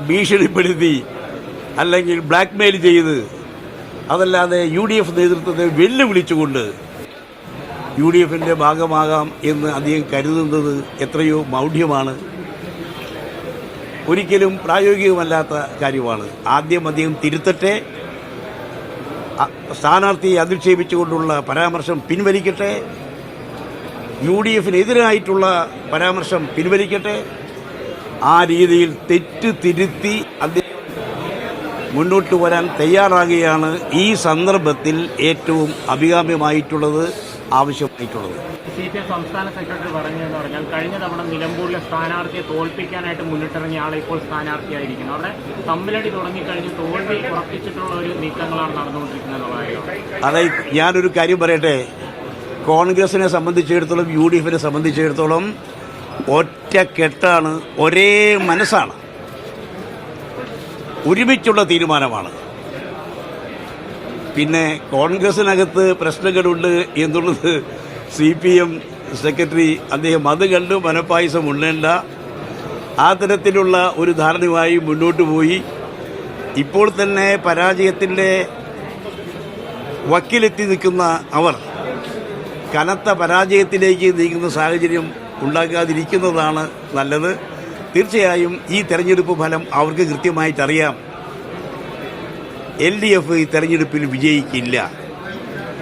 ഭീഷണിപ്പെടുത്തി അല്ലെങ്കിൽ black mail ചെയ്ത് അതല്ലാതെ UDF നേതൃത്വത്തെ വെല്ലുവിളിച്ചുകൊണ്ട് UDFിൻ്റെ ഭാഗമാകാം എന്ന് അദ്ദേഹം കരുതുന്നത് എത്രയോ മൗഢ്യമാണ്, ഒരിക്കലും പ്രായോഗികമല്ലാത്ത കാര്യമാണ്. ആദ്യം അദ്ദേഹം തിരുത്തട്ടെ, സ്ഥാനാർത്ഥിയെ അധിക്ഷേപിച്ചുകൊണ്ടുള്ള പരാമർശം പിൻവലിക്കട്ടെ, UDFിനെതിരായിട്ടുള്ള പരാമർശം പിൻവലിക്കട്ടെ. ആ രീതിയിൽ തെറ്റ് തിരുത്തി അദ്ദേഹം മുന്നോട്ട് വരാൻ തയ്യാറാകുകയാണ് ഈ സന്ദർഭത്തിൽ ഏറ്റവും അഭികാമ്യമായിട്ടുള്ളത്, ആവശ്യമായിട്ടുള്ളത്. CPM സംസ്ഥാന സെക്രട്ടറി പറഞ്ഞതെന്ന് പറഞ്ഞാൽ കഴിഞ്ഞ തവണ നിലമ്പൂരിലെ സ്ഥാനാർത്ഥിയെ തോൽപ്പിക്കാനായിട്ട് മുന്നിട്ടിറങ്ങിയ ആളെ ഇപ്പോൾ സ്ഥാനാർത്ഥിയായിരിക്കുന്നു. അവിടെ തമ്മിലടി തുടങ്ങിക്കഴിഞ്ഞ് തോൽവി ഉറപ്പിച്ചിട്ടുള്ള ഒരു നീക്കങ്ങളാണ് നടന്നുകൊണ്ടിരിക്കുന്നത്. അതായത് ഞാനൊരു കാര്യം പറയട്ടെ, കോൺഗ്രസിനെ സംബന്ധിച്ചിടത്തോളം UDFിനെ സംബന്ധിച്ചിടത്തോളം ഒറ്റക്കെട്ടാണ്, ഒരേ മനസ്സാണ്, ഒരുമിച്ചുള്ള തീരുമാനമാണ്. പിന്നെ കോൺഗ്രസിനകത്ത് പ്രശ്നങ്ങളുണ്ട് എന്നുള്ളത് CPM സെക്രട്ടറി അദ്ദേഹം അത് കണ്ട് മനപ്പായസം ഉണ്ണേണ്ട, ആ തരത്തിലുള്ള ഒരു ധാരണയുമായി മുന്നോട്ട് പോയി. ഇപ്പോൾ തന്നെ പരാജയത്തിൻ്റെ വക്കിലെത്തി നിൽക്കുന്ന അവർ കനത്ത പരാജയത്തിലേക്ക് നീങ്ങുന്ന സാഹചര്യം ഉണ്ടാകാതിരിക്കുന്നതാണ് നല്ലത്. തീർച്ചയായും ഈ തെരഞ്ഞെടുപ്പ് ഫലം അവർക്ക് കൃത്യമായിട്ടറിയാം. LDF ഈ തെരഞ്ഞെടുപ്പിൽ വിജയിക്കില്ല.